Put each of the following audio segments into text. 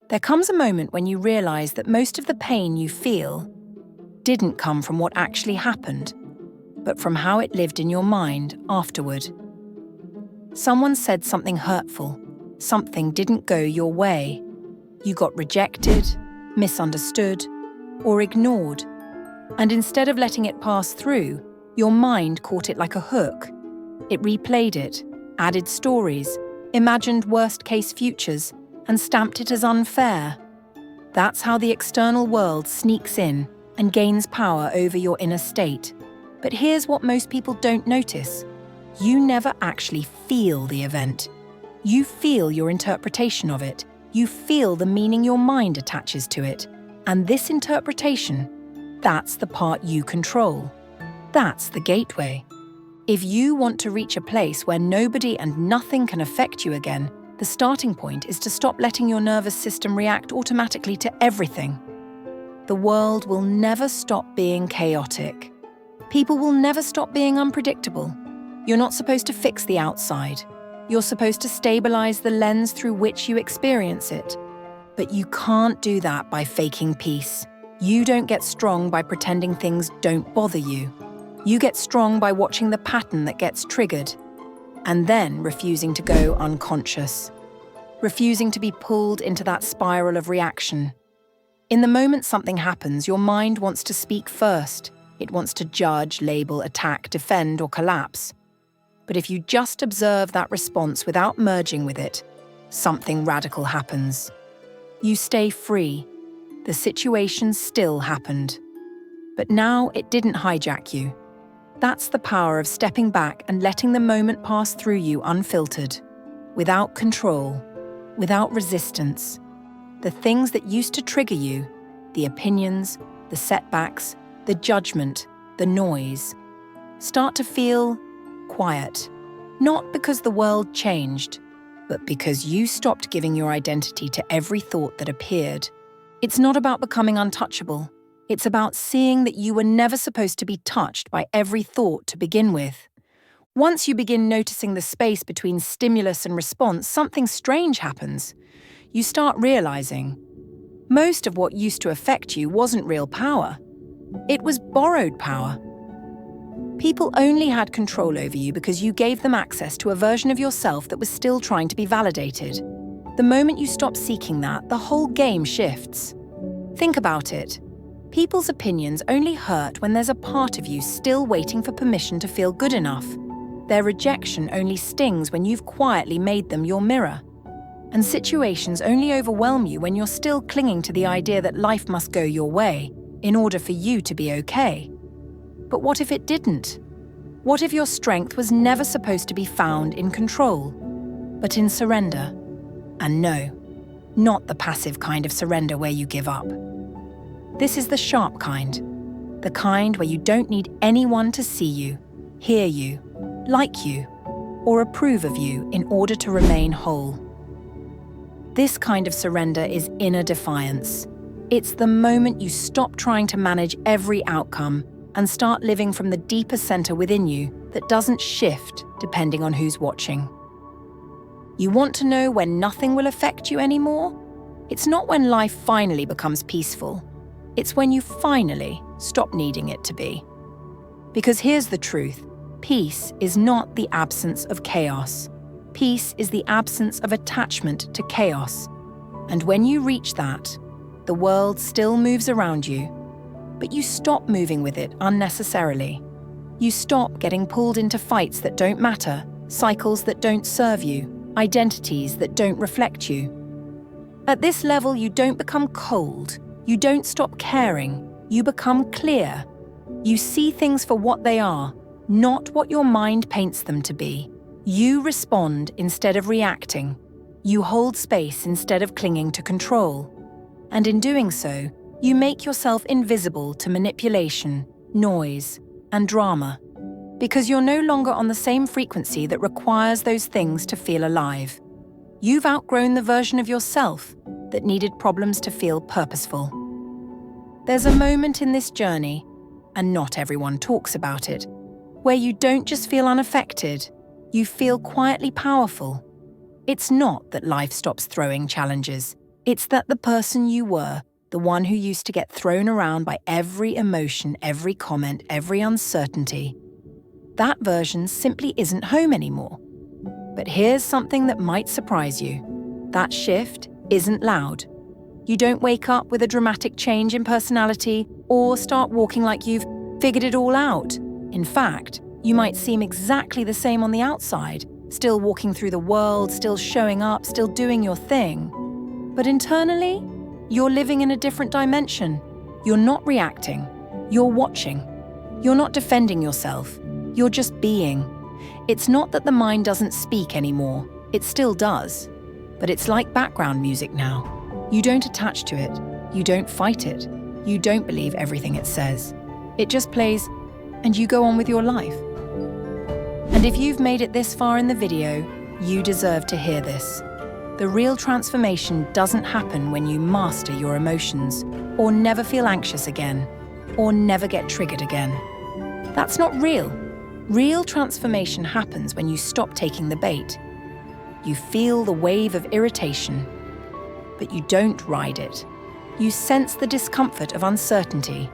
There comes a moment when you realize that most of the pain you feel didn't come from what actually happened, but from how it lived in your mind afterward. Someone said something hurtful, something didn't go your way. You got rejected, misunderstood, or ignored. And instead of letting it pass through, your mind caught it like a hook. It replayed it, added stories, imagined worst-case futures, and stamped it as unfair. That's how the external world sneaks in and gains power over your inner state. But here's what most people don't notice. You never actually feel the event. You feel your interpretation of it. You feel the meaning your mind attaches to it. And this interpretation, that's the part you control. That's the gateway. If you want to reach a place where nobody and nothing can affect you again, the starting point is to stop letting your nervous system react automatically to everything. The world will never stop being chaotic. People will never stop being unpredictable. You're not supposed to fix the outside. You're supposed to stabilize the lens through which you experience it. But you can't do that by faking peace. You don't get strong by pretending things don't bother you. You get strong by watching the pattern that gets triggered, and then refusing to go unconscious, refusing to be pulled into that spiral of reaction. In the moment something happens, your mind wants to speak first. It wants to judge, label, attack, defend, or collapse. But if you just observe that response without merging with it, something radical happens. You stay free. The situation still happened. But now it didn't hijack you. That's the power of stepping back and letting the moment pass through you unfiltered, without control, without resistance. The things that used to trigger you, the opinions, the setbacks, the judgment, the noise, start to feel quiet. Not because the world changed, but because you stopped giving your identity to every thought that appeared. It's not about becoming untouchable. It's about seeing that you were never supposed to be touched by every thought to begin with. Once you begin noticing the space between stimulus and response, something strange happens. You start realizing most of what used to affect you wasn't real power. It was borrowed power. People only had control over you because you gave them access to a version of yourself that was still trying to be validated. The moment you stop seeking that, the whole game shifts. Think about it. People's opinions only hurt when there's a part of you still waiting for permission to feel good enough. Their rejection only stings when you've quietly made them your mirror. And situations only overwhelm you when you're still clinging to the idea that life must go your way in order for you to be okay. But what if it didn't? What if your strength was never supposed to be found in control, but in surrender? And no, not the passive kind of surrender where you give up. This is the sharp kind, the kind where you don't need anyone to see you, hear you, like you, or approve of you in order to remain whole. This kind of surrender is inner defiance. It's the moment you stop trying to manage every outcome and start living from the deeper center within you that doesn't shift depending on who's watching. You want to know when nothing will affect you anymore? It's not when life finally becomes peaceful. It's when you finally stop needing it to be. Because here's the truth. Peace is not the absence of chaos. Peace is the absence of attachment to chaos. And when you reach that, the world still moves around you, but you stop moving with it unnecessarily. You stop getting pulled into fights that don't matter, cycles that don't serve you, identities that don't reflect you. At this level, you don't become cold. You don't stop caring. You become clear. You see things for what they are, not what your mind paints them to be. You respond instead of reacting. You hold space instead of clinging to control. And in doing so, you make yourself invisible to manipulation, noise, and drama, because you're no longer on the same frequency that requires those things to feel alive. You've outgrown the version of yourself that needed problems to feel purposeful. There's a moment in this journey, and not everyone talks about it, where you don't just feel unaffected, you feel quietly powerful. It's not that life stops throwing challenges. It's that the person you were, the one who used to get thrown around by every emotion, every comment, every uncertainty, that version simply isn't home anymore. But here's something that might surprise you. That shift isn't loud. You don't wake up with a dramatic change in personality or start walking like you've figured it all out. In fact, you might seem exactly the same on the outside, still walking through the world, still showing up, still doing your thing. But internally, you're living in a different dimension. You're not reacting. You're watching. You're not defending yourself. You're just being. It's not that the mind doesn't speak anymore. It still does. But it's like background music now. You don't attach to it. You don't fight it. You don't believe everything it says. It just plays, and you go on with your life. And if you've made it this far in the video, you deserve to hear this. The real transformation doesn't happen when you master your emotions, or never feel anxious again, or never get triggered again. That's not real. Real transformation happens when you stop taking the bait. You feel the wave of irritation, but you don't ride it. You sense the discomfort of uncertainty,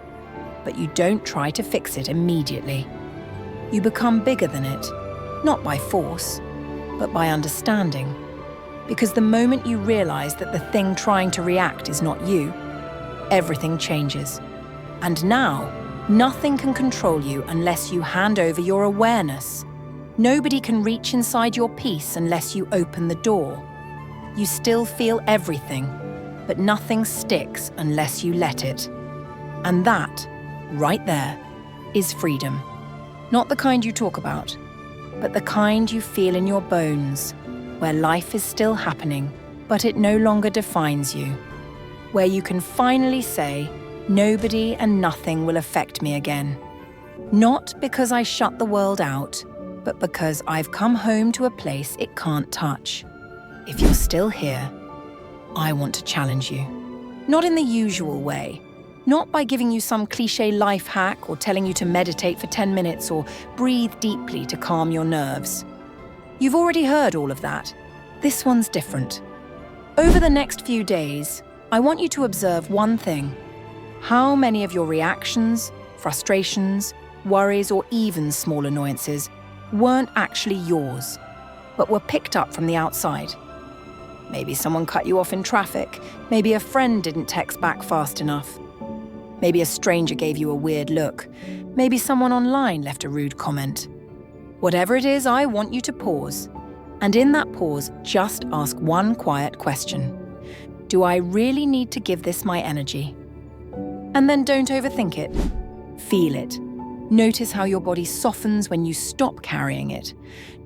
but you don't try to fix it immediately. You become bigger than it, not by force, but by understanding. Because the moment you realize that the thing trying to react is not you, everything changes. And now, nothing can control you unless you hand over your awareness. Nobody can reach inside your peace unless you open the door. You still feel everything, but nothing sticks unless you let it. And that, right there, is freedom. Not the kind you talk about, but the kind you feel in your bones, where life is still happening, but it no longer defines you. Where you can finally say, nobody and nothing will affect me again. Not because I shut the world out, but because I've come home to a place it can't touch. If you're still here, I want to challenge you. Not in the usual way. Not by giving you some cliché life hack or telling you to meditate for 10 minutes or breathe deeply to calm your nerves. You've already heard all of that. This one's different. Over the next few days, I want you to observe one thing. How many of your reactions, frustrations, worries, or even small annoyances weren't actually yours, but were picked up from the outside? Maybe someone cut you off in traffic. Maybe a friend didn't text back fast enough. Maybe a stranger gave you a weird look. Maybe someone online left a rude comment. Whatever it is, I want you to pause. And in that pause, just ask one quiet question. Do I really need to give this my energy? And then don't overthink it. Feel it. Notice how your body softens when you stop carrying it.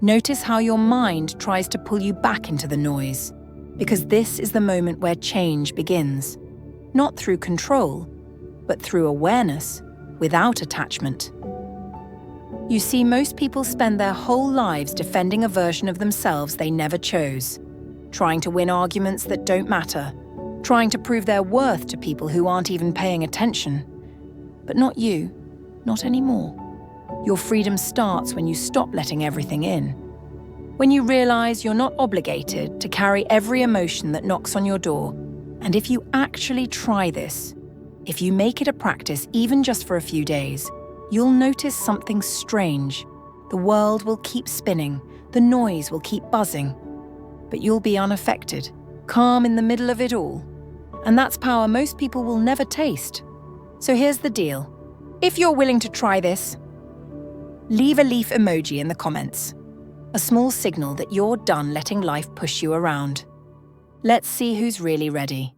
Notice how your mind tries to pull you back into the noise. Because this is the moment where change begins. Not through control, but through awareness, without attachment. You see, most people spend their whole lives defending a version of themselves they never chose, trying to win arguments that don't matter, trying to prove their worth to people who aren't even paying attention. But not you, not anymore. Your freedom starts when you stop letting everything in. When you realize you're not obligated to carry every emotion that knocks on your door. And if you actually try this, if you make it a practice even just for a few days, you'll notice something strange. The world will keep spinning, the noise will keep buzzing, but you'll be unaffected, calm in the middle of it all. And that's power most people will never taste. So here's the deal. If you're willing to try this, leave a leaf emoji in the comments. A small signal that you're done letting life push you around. Let's see who's really ready.